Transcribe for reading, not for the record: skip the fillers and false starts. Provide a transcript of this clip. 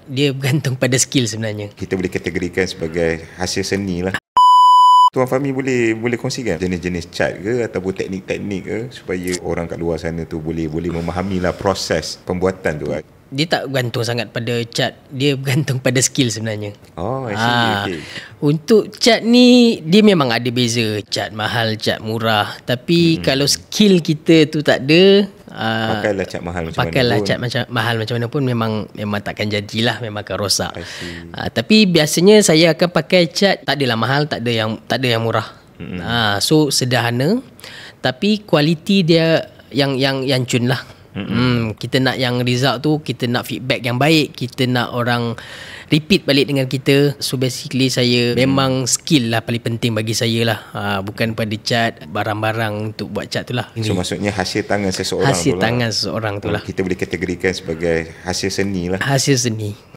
dia bergantung pada skill sebenarnya. Kita boleh kategorikan sebagai hasil seni lah. Tuan Fahmi boleh kongsikan jenis-jenis cat ke ataupun teknik-teknik ke supaya orang kat luar sana tu boleh memahami lah proses pembuatan tu. Dia tak bergantung sangat pada cat, dia bergantung pada skill sebenarnya. Oh, I see. Okay. Untuk cat ni dia memang ada beza, cat mahal, cat murah. Tapi kalau skill kita tu tak ada, pakailah cat mahal macam mahal macam mana pun memang takkan jadilah, memang akan rosak. Tapi biasanya saya akan pakai cat tak adalah mahal, tak ada yang murah. So sederhana tapi kualiti dia yang cun lah. Kita nak yang result tu, kita nak feedback yang baik, kita nak orang repeat balik dengan kita. So basically saya memang skill lah paling penting bagi saya lah, bukan pada cat, barang-barang untuk buat cat tu lah. So maksudnya hasil tangan seseorang seseorang tu lah. Kita boleh kategorikan sebagai hasil seni lah. Hasil seni.